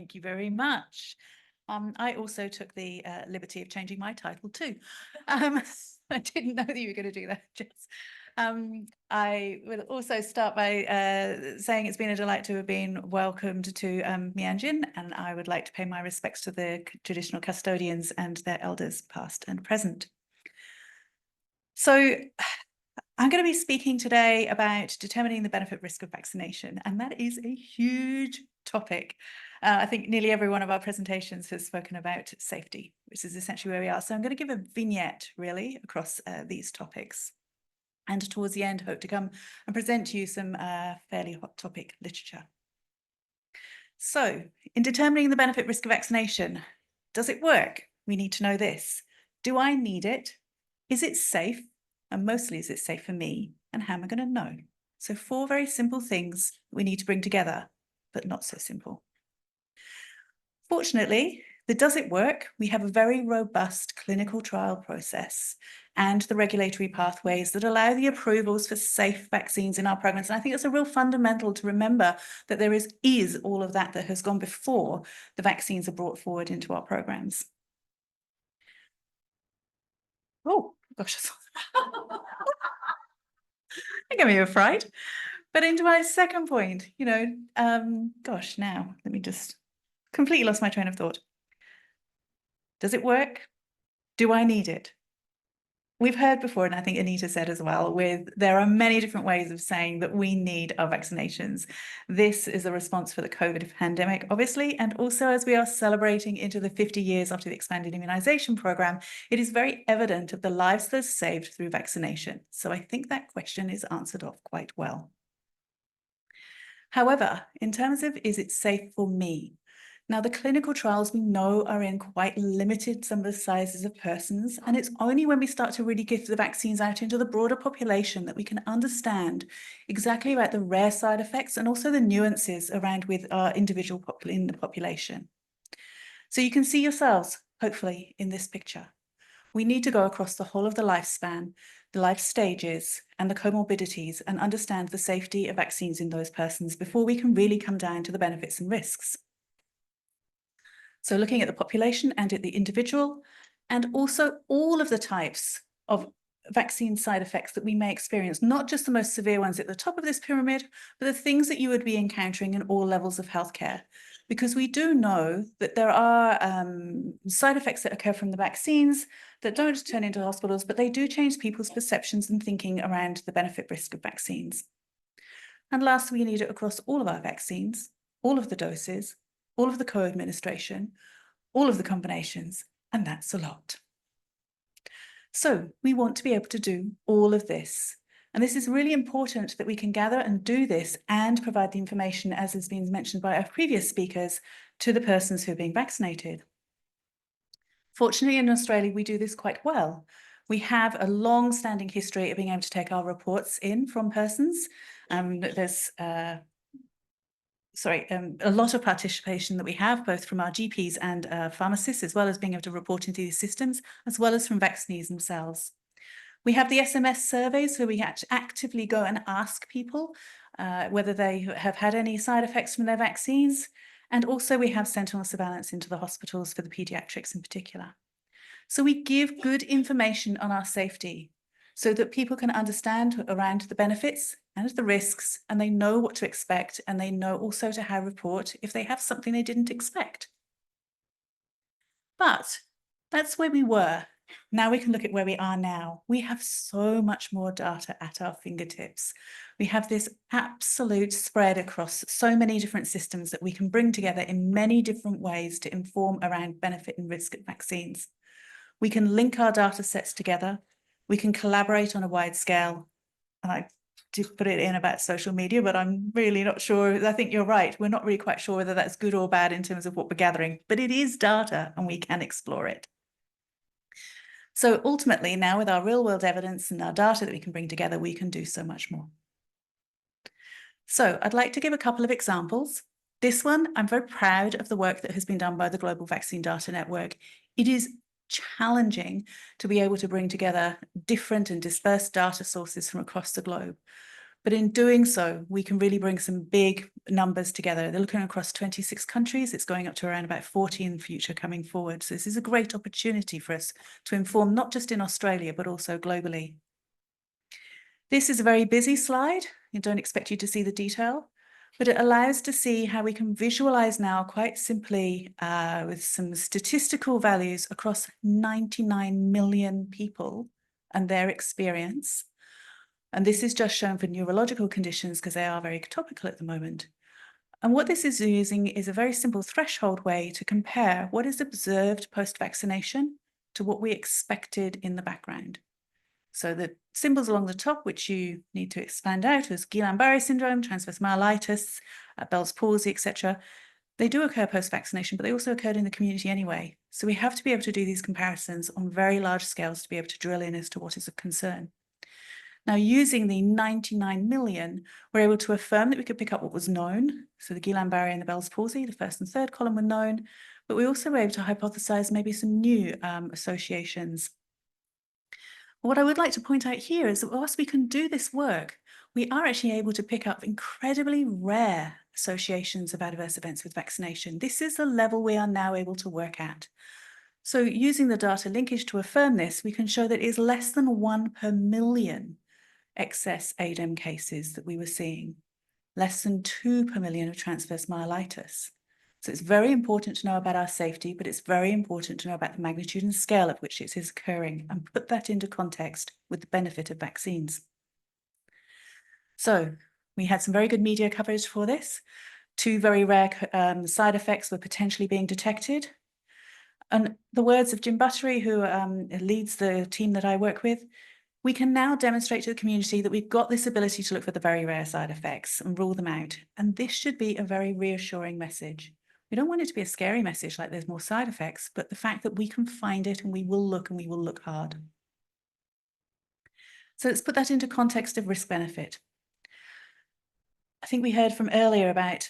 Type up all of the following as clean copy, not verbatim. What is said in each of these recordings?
Thank you very much. I also took the liberty of changing my title too. I didn't know that you were going to do that, Jess. I will also start by saying it's been a delight to have been welcomed to Mianjin, and I would like to pay my respects to the traditional custodians and their elders, past and present. So I'm going to be speaking today about determining the benefit risk of vaccination, and that is a huge topic. I think nearly every one of our presentations has spoken about safety, which is essentially where we are. So I'm going to give a vignette really across these topics. And towards the end, hope to come and present to you some fairly hot topic literature. So in determining the benefit risk of vaccination, does it work? We need to know this. Do I need it? Is it safe? And mostly, is it safe for me? And how am I going to know? So 4 very simple things we need to bring together, but not so simple. Fortunately, the does it work? We have a very robust clinical trial process and the regulatory pathways that allow the approvals for safe vaccines in our programs. And I think it's a real fundamental to remember that there is all of that has gone before the vaccines are brought forward into our programs. Oh, gosh. I think I'm a fright. But into my second point, gosh, now let me just completely lost my train of thought. Does it work? Do I need it? We've heard before, and I think Anita said as well, there are many different ways of saying that we need our vaccinations. This is a response for the COVID pandemic, obviously, and also as we are celebrating into the 50 years after the expanded immunization program, it is very evident of the lives that are saved through vaccination. So I think that question is answered off quite well. However, in terms of is it safe for me? Now, the clinical trials we know are in quite limited number of sizes of persons, and it's only when we start to really give the vaccines out into the broader population that we can understand exactly about the rare side effects and also the nuances around with our individual in the population. So you can see yourselves, hopefully, in this picture. We need to go across the whole of the lifespan, the life stages, and the comorbidities and understand the safety of vaccines in those persons before we can really come down to the benefits and risks. So looking at the population and at the individual, and also all of the types of vaccine side effects that we may experience, not just the most severe ones at the top of this pyramid, but the things that you would be encountering in all levels of healthcare. Because we do know that there are side effects that occur from the vaccines that don't turn into hospitals, but they do change people's perceptions and thinking around the benefit risk of vaccines. And last, we need it across all of our vaccines, all of the doses, all of the co-administration, all of the combinations, and that's a lot. So we want to be able to do all of this. And this is really important that we can gather and do this and provide the information, as has been mentioned by our previous speakers, to the persons who are being vaccinated. Fortunately, in Australia, we do this quite well. We have a long-standing history of being able to take our reports in from persons. There's a lot of participation that we have, both from our GPs and pharmacists, as well as being able to report into these systems, as well as from vaccinees themselves. We have the SMS surveys, so we actively go and ask people whether they have had any side effects from their vaccines. And also we have sentinel surveillance into the hospitals for the pediatrics in particular. So we give good information on our safety so that people can understand around the benefits and the risks, and they know what to expect, and they know also to how report if they have something they didn't expect. But that's where we were. Now we can look at where we are now. We have so much more data at our fingertips. We have this absolute spread across so many different systems that we can bring together in many different ways to inform around benefit and risk of vaccines. We can link our data sets together. We can collaborate on a wide scale. And I did put it in about social media, but I'm really not sure. I think you're right. We're not really quite sure whether that's good or bad in terms of what we're gathering, but it is data and we can explore it. So ultimately, now with our real world evidence and our data that we can bring together, we can do so much more. So I'd like to give a couple of examples. This one, I'm very proud of the work that has been done by the Global Vaccine Data Network. It is challenging to be able to bring together different and dispersed data sources from across the globe. But in doing so, we can really bring some big numbers together. They're looking across 26 countries. It's going up to around about 40 in the future coming forward. So this is a great opportunity for us to inform not just in Australia, but also globally. This is a very busy slide. I don't expect you to see the detail, but it allows to see how we can visualize now quite simply with some statistical values across 99 million people and their experience. And this is just shown for neurological conditions because they are very topical at the moment. And what this is using is a very simple threshold way to compare what is observed post-vaccination to what we expected in the background. So the symbols along the top, which you need to expand out, as Guillain-Barré syndrome, transverse myelitis, Bell's palsy, etc. They do occur post-vaccination, but they also occurred in the community anyway. So we have to be able to do these comparisons on very large scales to be able to drill in as to what is of concern. Now, using the 99 million, we're able to affirm that we could pick up what was known. So the Guillain-Barré and the Bell's palsy, the first and third column were known, but we also were able to hypothesize maybe some new associations. What I would like to point out here is that whilst we can do this work, we are actually able to pick up incredibly rare associations of adverse events with vaccination. This is the level we are now able to work at. So using the data linkage to affirm this, we can show that it is less than 1 per million excess ADEM cases that we were seeing, less than 2 per million of transverse myelitis. So it's very important to know about our safety, but it's very important to know about the magnitude and scale at which it is occurring and put that into context with the benefit of vaccines. So we had some very good media coverage for this. 2 very rare side effects were potentially being detected. And the words of Jim Buttery, who leads the team that I work with, we can now demonstrate to the community that we've got this ability to look for the very rare side effects and rule them out. And this should be a very reassuring message. We don't want it to be a scary message like there's more side effects, but the fact that we can find it and we will look hard. So let's put that into context of risk benefit. I think we heard from earlier about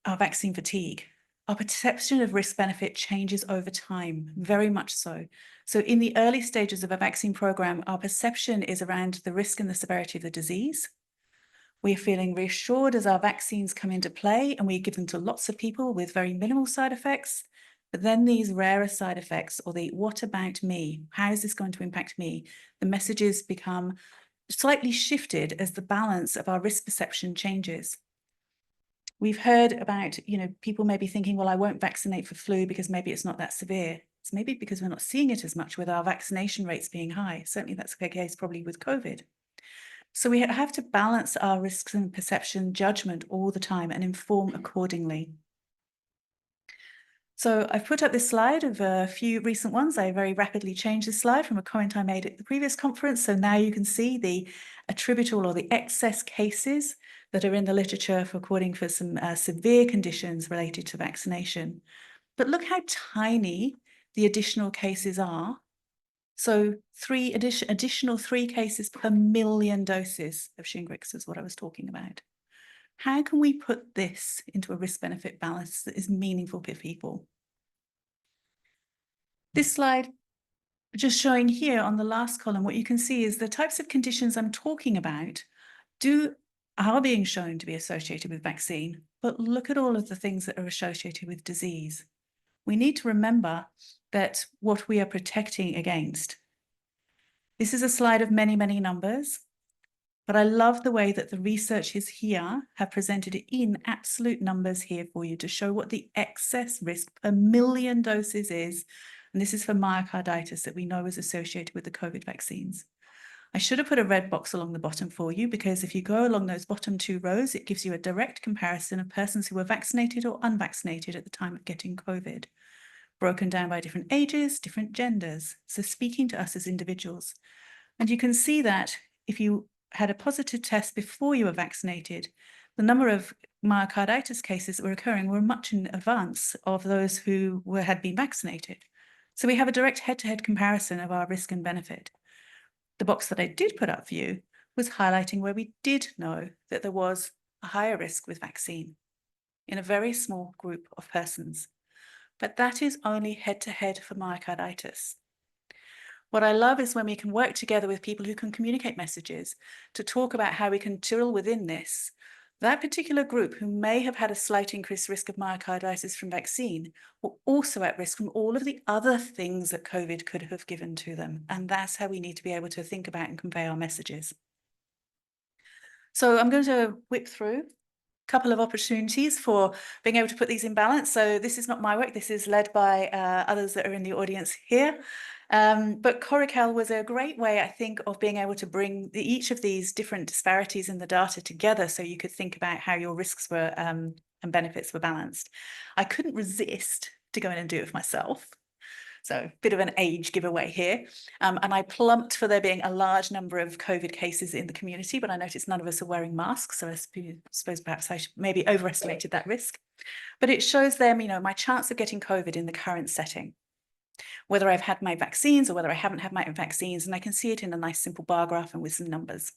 our vaccine fatigue. Our perception of risk benefit changes over time, very much so. So in the early stages of a vaccine program, our perception is around the risk and the severity of the disease. We're feeling reassured as our vaccines come into play and we give them to lots of people with very minimal side effects. But then these rarer side effects, or the what about me? How is this going to impact me? The messages become slightly shifted as the balance of our risk perception changes. We've heard about, people may be thinking, well, I won't vaccinate for flu because maybe it's not that severe. It's maybe because we're not seeing it as much with our vaccination rates being high. Certainly that's the case probably with COVID. So we have to balance our risks and perception judgment all the time and inform accordingly. So I've put up this slide of a few recent ones. I very rapidly changed this slide from a comment I made at the previous conference. So now you can see the attributable or the excess cases that are in the literature for according for some severe conditions related to vaccination. But look how tiny the additional cases are. So additional 3 cases per million doses of Shingrix is what I was talking about. How can we put this into a risk-benefit balance that is meaningful for people? This slide, just showing here on the last column, what you can see is the types of conditions I'm talking about are being shown to be associated with vaccine, but look at all of the things that are associated with disease. We need to remember that what we are protecting against. This is a slide of many, many numbers, but I love the way that the researchers here have presented it in absolute numbers here for you to show what the excess risk per million doses is. And this is for myocarditis that we know is associated with the COVID vaccines. I should have put a red box along the bottom for you because if you go along those bottom 2 rows, it gives you a direct comparison of persons who were vaccinated or unvaccinated at the time of getting COVID, broken down by different ages, different genders, so speaking to us as individuals. And you can see that if you had a positive test before you were vaccinated, the number of myocarditis cases that were occurring were much in advance of those who had been vaccinated. So we have a direct head-to-head comparison of our risk and benefit. The box that I did put up for you was highlighting where we did know that there was a higher risk with vaccine in a very small group of persons. But that is only head-to-head for myocarditis. What I love is when we can work together with people who can communicate messages to talk about how we can drill within this. That particular group who may have had a slight increased risk of myocarditis from vaccine were also at risk from all of the other things that COVID could have given to them. And that's how we need to be able to think about and convey our messages. So I'm going to whip through a couple of opportunities for being able to put these in balance. So this is not my work. This is led by others that are in the audience here. But Coracal was a great way, I think, of being able to bring each of these different disparities in the data together so you could think about how your risks were and benefits were balanced. I couldn't resist to go in and do it for myself. So a bit of an age giveaway here. And I plumped for there being a large number of COVID cases in the community, but I noticed none of us are wearing masks. So I suppose perhaps I maybe overestimated that risk. But it shows them, my chance of getting COVID in the current setting, whether I've had my vaccines or whether I haven't had my vaccines. And I can see it in a nice simple bar graph and with some numbers.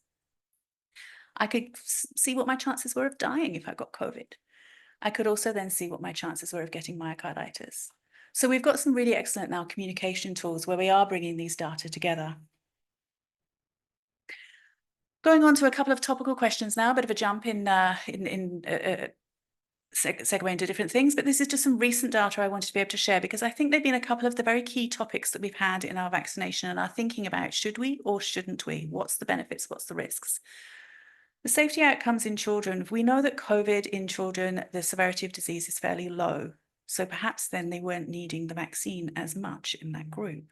I could see what my chances were of dying if I got COVID. I could also then see what my chances were of getting myocarditis. So we've got some really excellent now communication tools where we are bringing these data together. Going on to a couple of topical questions now, a bit of a jump in segue into different things, but this is just some recent data I wanted to be able to share because I think they've been a couple of the very key topics that we've had in our vaccination and are thinking about, should we or shouldn't we? What's the benefits? What's the risks? The safety outcomes in children, we know that COVID in children, the severity of disease is fairly low. So perhaps then they weren't needing the vaccine as much in that group.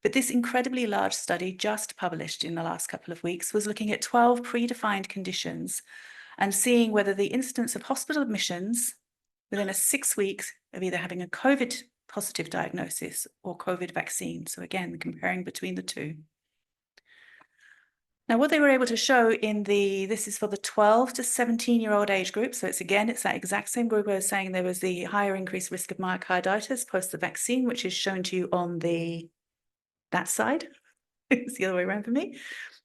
But this incredibly large study just published in the last couple of weeks was looking at 12 predefined conditions and seeing whether the incidence of hospital admissions within 6 weeks of either having a COVID positive diagnosis or COVID vaccine. So again, comparing between the two. Now, what they were able to show this is for the 12 to 17-year-old age group. So it's that exact same group I was saying there was the higher increased risk of myocarditis post the vaccine, which is shown to you on that side. It's the other way around for me.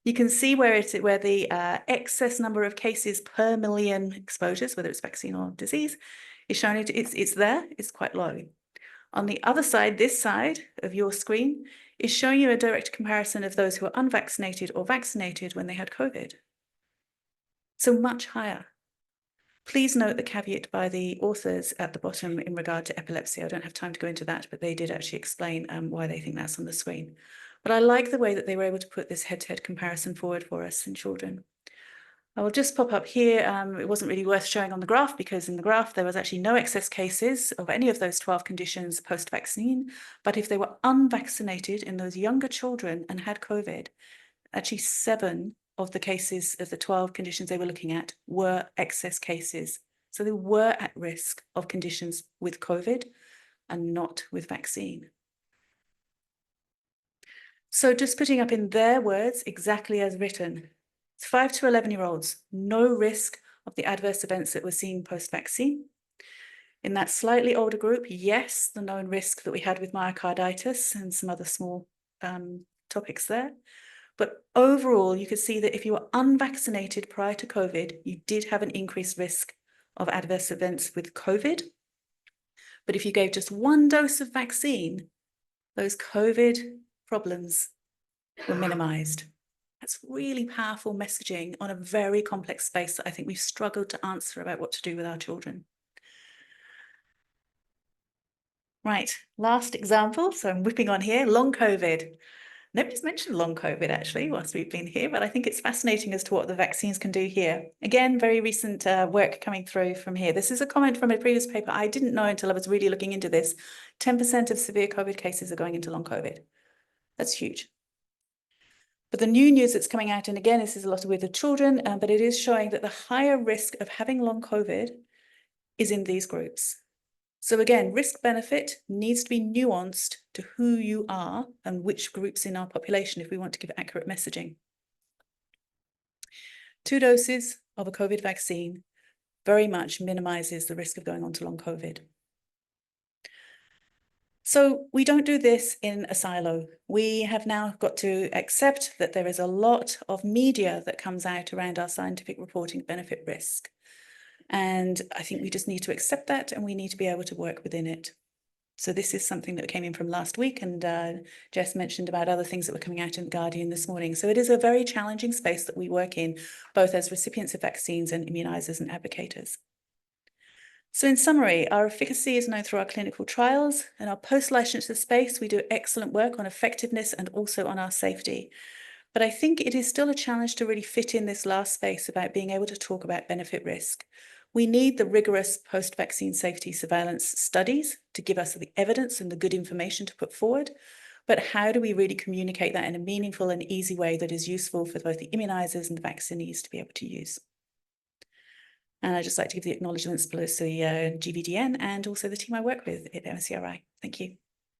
You can see where the excess number of cases per million exposures, whether it's vaccine or disease, is shown. It's there. It's quite low. On the other side, this side of your screen is showing you a direct comparison of those who are unvaccinated or vaccinated when they had COVID. So much higher. Please note the caveat by the authors at the bottom in regard to epilepsy. I don't have time to go into that, but they did actually explain why they think that's on the screen. But I like the way that they were able to put this head-to-head comparison forward for us in children. I will just pop up here. It wasn't really worth showing on the graph because in the graph there was actually no excess cases of any of those 12 conditions post-vaccine. But if they were unvaccinated in those younger children and had COVID, actually 7 of the cases of the 12 conditions they were looking at were excess cases. So they were at risk of conditions with COVID and not with vaccine. So just putting up in their words exactly as written. 5 to 11-year-olds, no risk of the adverse events that we're seeing post-vaccine. In that slightly older group, yes, the known risk that we had with myocarditis and some other small topics there. But overall, you could see that if you were unvaccinated prior to COVID, you did have an increased risk of adverse events with COVID. But if you gave just 1 dose of vaccine, those COVID problems were minimized. That's really powerful messaging on a very complex space that I think we've struggled to answer about what to do with our children. Right, last example. So I'm whipping on here, long COVID. Nobody's mentioned long COVID actually whilst we've been here, but I think it's fascinating as to what the vaccines can do here. Again, very recent work coming through from here. This is a comment from a previous paper. I didn't know until I was really looking into this. 10% of severe COVID cases are going into long COVID. That's huge. But the new news that's coming out, and again, this is a lot with the children, but it is showing that the higher risk of having long COVID is in these groups. So again, risk benefit needs to be nuanced to who you are and which groups in our population if we want to give accurate messaging. 2 doses of a COVID vaccine very much minimizes the risk of going on to long COVID. So we don't do this in a silo. We have now got to accept that there is a lot of media that comes out around our scientific reporting benefit risk. And I think we just need to accept that and we need to be able to work within it. So this is something that came in from last week, and Jess mentioned about other things that were coming out in The Guardian this morning. So it is a very challenging space that we work in, both as recipients of vaccines and immunisers and advocates. So in summary, our efficacy is known through our clinical trials, and our post-licensure space, we do excellent work on effectiveness and also on our safety. But I think it is still a challenge to really fit in this last space about being able to talk about benefit risk. We need the rigorous post-vaccine safety surveillance studies to give us the evidence and the good information to put forward. But how do we really communicate that in a meaningful and easy way that is useful for both the immunisers and the vaccinees to be able to use? And I'd just like to give the acknowledgements below to the GVDN and also the team I work with at MSCRI. Thank you.